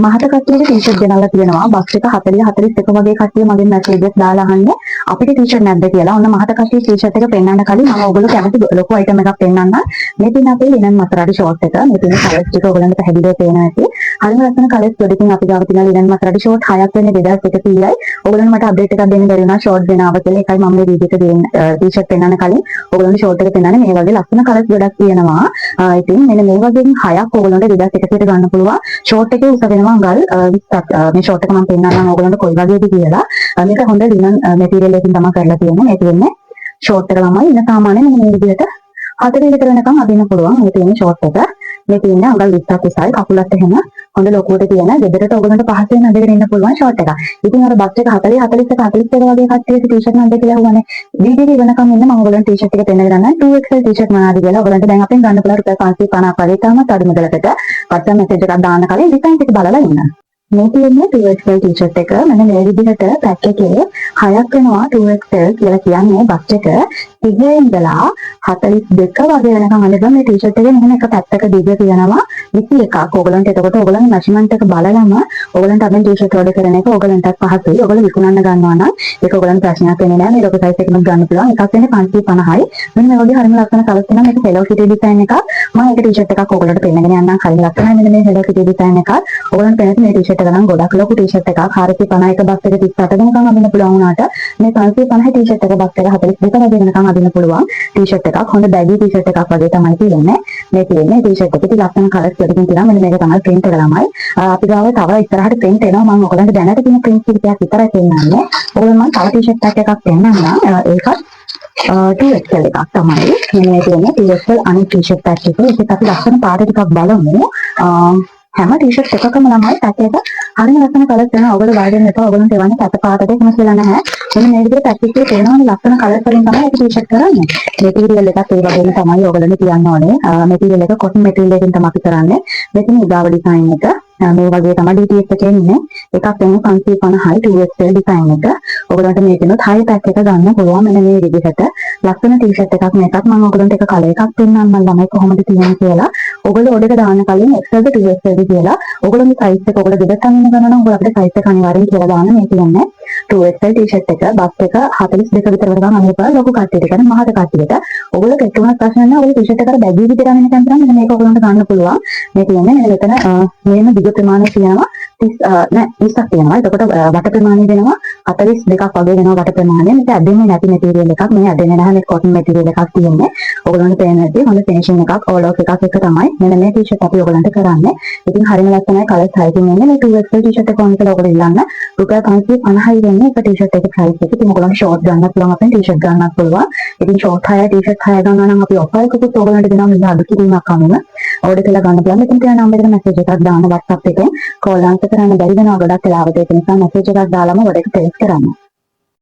මහත කට්ටියට ටී-ෂර්ට් ගෙනල්ලා තියෙනවා. බස් එක 40 41 වගේ කට්ටිය මගෙන් මැසේජ් එකක් දාලා අහන්නේ අපිට ටී-ෂර්ට් නැද්ද කියලා. ඔන්න මහත කට්ටිය ටී-ෂර්ට් එක පෙන්වන්න කලින් මම ඔයගොල්ලෝ කැමති ලොකු අයිටම් එකක් පෙන්වන්න. මේ තියෙන අපේ ලිනන් මතරාඩි ෂෝට් එක. මේ තියෙන කලර්ස් ටික ඔයගොල්ලන්ට පැහැදිලිව පේනවා ඇති. හරිම ලස්සන කලර්ස් දෙකකින් අපි ගාව තියෙන ලිනන් මතරාඩි ෂෝට් 6ක් වෙන්නේ 2130යි. ඔයගොල්ලන්ට මට අප්ඩේට් එකක් දෙන්න බැරි වුණා ෂෝට් ගෙනාව කියලා. ඒකයි මම මේ වීඩියෝ එක දෙන්න ටී-ෂර්ට් පෙන්වන්න කලින් ඔයගොල්ලන්ට ෂෝට් එක පෙන්වන්නේ. මේ වගේ ලස්සන කලර්ස් ගොඩක් තියෙනවා. ඉතින් මෙන්න මේ වගේ 6ක් ඔයගොල්ලන්ට 2100ට ගන්න පුළුවන්. ෂෝට් එකේ උස වෙනවා අඟල් 20ක්. මේ ෂෝට් එක මම පෙන්නන්නම් ඔයගොල්ලන්ට කොයි වගේද කියලා. මේක හොඳ ලිනන් මැටීරියල් එකකින් තමයි කරලා තියෙන්නේ. මේ තියෙන්නේ ෂෝට් එක තමයි ඉන්න සාමාන්‍යයෙන් මෙන්න මේ විදිහට 40 විතර වෙනකම් අදින්න පුළුවන්. මේ තියෙන්නේ ෂෝට් එක. මේ තියෙන්නේ අඟල් 20ක් උසයි. කකුලත් එහෙම හොඳ ලොකුවට තියෙන. ගෙදරට ඔයගොල්ලන්ට පහසෙන් අදගෙන ඉන්න පුළුවන් ෂෝට් එකක්. ඉතින් අර බස් එක 40 41 42 වගේ කට්ටියට ටී-ෂර්ට් නැද්ද කියලා අහුවනේ. වීඩියෝ එක වෙනකම් ඉන්න මම ඔයගොල්ලන්ට ටී-ෂර්ට් එක පෙන්නගෙන යනවා. 2XL ටී-ෂර්ට් මොනවාද කියලා ඔයගොල්ලන්ට දැන් අපෙන් ගන්න පුළුවන් රුපියල් 550ක් වගේ තාමත් අඩු මුදලකට. WhatsApp මැසේජ් එකක් දාන්න කලින් ඩිසයින් එක බලලා ඉන්න. මේ තියෙන්නේ 2XL ටී-ෂර්ට් එක. මෙන්න මේ විදිහට පැක් එකේ 6ක් වෙනවා 2XL කියලා කියන්නේ බස් එක 30 ඉඳලා 42 වගේ වෙනකම් අඳගෙන මේ ටී-ෂර්ට් එකේ මෙහෙම එක පැත්තක දිග තියෙනවා 21ක්. ඕගලන්ට එතකොට ඕගලන්ගේ මැෂර්මන්ට් එක බලලම ඕගලන්ට අපෙන් ටී-ෂර්ට් ඕඩර් කරන එක ඕගලන්ටත් පහසුයි. ඕගලන් විකුණන්න ගන්නවා නම් ඒක ඕගලන්ට ප්‍රශ්නයක් වෙන්නේ නැහැ. මේ ලොකු සයිස් එකකින් ගන්න පුළුවන්. එකක් වෙන්නේ 550යි. මෙන්න මේ වගේ හරිම ලස්සන කලර්ස් තියෙනවා. මේක Hello Kitty ඩිසයින් එකක්. මම ඒක ටී-ෂර්ට් එකක් ඕගලන්ට පෙන්නගෙන යන්නම්. හරිම ලස්සනයි මෙන්න මේ Hello Kitty ඩිසයින් එකක්. ඕගලන්ට පෙන්නන මේ ටී-ෂර්ට් එක නම් ගොඩක් ලොකු ටී-ෂර්ට් එකක්. 451 බස් එක 38 වෙනකම් අදින්න පුළුවන් වුණාට මේ 550 ටී-ෂර්ට් එක බස් එක 42 වගේ වෙනකම් අදින්න පුළුවන් ටී-ෂර්ට් එකක්. හොඳ බැගි ටී-ෂර්ට් එකක් වගේ තමයි තියෙන්නේ. මේ තියෙන්නේ ටී-ෂර්ට් එකේ ලස්සන කලර්ස් දෙකකින් තියෙනවා. මෙන්න මේක තමයි print එක ළමයි. අපි ගාව තව ඉස්සරහට print එනවා. මම ඔයගලන්ට දැනට තියෙන print ටිකක් විතරයි පෙන්නන්නේ. ඔයගොල්ලෝ මම තව ටී-ෂර්ට් එකක් පෙන්නන්නම්. ඒකත් 2XL එකක් තමයි. මෙන්න මේ තියෙන්නේ 2XL අනිත් ටී-ෂර්ට් පැක් එක. ඒකත් අපි ලස්සන පාට ටිකක් බලමු. හැම ටී-ෂර්ට් එකකම ළමයි පැක් එක හරිම ලස්සන කලර්ස් වෙනවා. ඔයගොල්ලෝ බාගෙන ඉතෝ ඔයගොල්ලන්ට එවන්නේ පැත පාටද එහෙම කියලා නැහැ. මෙන්න මේ විදිහට පැක් එකේ තියෙනවානේ ලස්සන කලර්ස් වලින් තමයි ඒක ටී-ෂර්ට් කරන්නේ. මැටීරියල් එකත් ඒ වගේම තමයි ඔයගොල්ලන්ට කියන්න ඕනේ. මැටීරියල් එක කොටන් මැටීරියල් එකකින් තමයි අපි කරන්නේ. මෙතන උදාව ඩිසයින් එක මේ වගේ තමයි DTS එකේ ඉන්නේ. එකක් වෙන්නේ 550යි 2XL ඩිසයින් එක. ඔයගොල්ලන්ට මේකෙනොත් හයි පැක් එක ගන්න පුළුවන්. මෙන්න මේ විදිහට ලස්සන ටී-ෂර්ට් එකක් මේකත් මම ඔයගොල්ලන්ට එක කලර් එකක් පෙන්නන්නම් ළමයි කොහොමද තියෙන්නේ කියලා. ඔයගොල්ලෝ ඕඩර් එක දාන්න කලින් XL ද 2XL කියලා ඔයගොල්ලෝගේ සයිස් එක ඔයගොල්ලෝ දෙදස්සන් වෙන ගණන නම් ඔයගොල්ලෝ අපිට සයිස් එක අනිවාර්යෙන් කියලා දාන්න. මේ කියන්නේ 2XL ටී-ෂර්ට් එක බස් එක 42 විතර වගේ ගන්න අනිපා ලොකු කට්ටියට කියන්නේ මහත කට්ටියට. ඔයගොල්ලෝ කෙටුණක් ප්‍රශ්න නැහැ. ඔයගොල්ලෝ ටී-ෂර්ට් එකට බැගි විදිහට ගන්න නැත්නම් මෙන්න මේක ඔයගොල්ලන්ට ගන්න පුළුවන්. මේ කියන්නේ මෙතන මේන දිග ප්‍රමාණය තියෙනවා 30ක් තියෙනවා. එතකොට වට ප්‍රමාණය වෙනවා 42ක් වගේ වෙනවා වට ප්‍රමාණය. මේක ඇදෙන්නේ නැති මැටීරියල් එකක්. මේ ඇදෙන්නේ නැහැ මේ කොටන් මැටීරියල් එකක් තියෙන්නේ. ඔයගොල්ලන්ට පේන්නේ නැති හොඳ ෆිනිෂින් එකක් ඕල් ඔෆ් එකක් එක තමයි. මෙන්න මේ ටී-ෂර්ට් අපි ඔයගොල්ලන්ට කරන්නේ. ඉතින් හරිම ලස්සනයි කලර්ස් හයිකින් එන්නේ. මේ 2XL ටී-ෂර්ට් එක ඕන කියලා ඔයගොල්ලෝ ඉල්ලන්න. රුපියල් 550යි වෙන්නේ එක ටී-ෂර්ට් එකේ ප්‍රයිස් එක. ඉතින් ඔයගොල්ලන්ට ෂෝට් ගන්නත් පුළුවන් අපෙන් ටී-ෂර්ට් ගන්නත් පුළුවන්. ඉතින් ෂෝට් 6 ටී-ෂර්ට් 6 ගන්නවා නම් අපි ඔෆර් එකකුත් ඔයගොල්ලන්ට දෙනවා. මේ අඩු කිරීමක් අනුව ඕඩර් කරලා ගන්න පුළුවන්. මෙතන තියෙන නම්බර් එකට මැසේජ් එකක් දාන්න WhatsApp එකෙන් කෝල් ආන්සර් කරන්න බැරි වෙනවා. ගොඩක් වෙලාවට ඒක නිසා මැසේජ් එකක් දාලාම ඔයාලට ටෙක්ස්ට් කරන්න.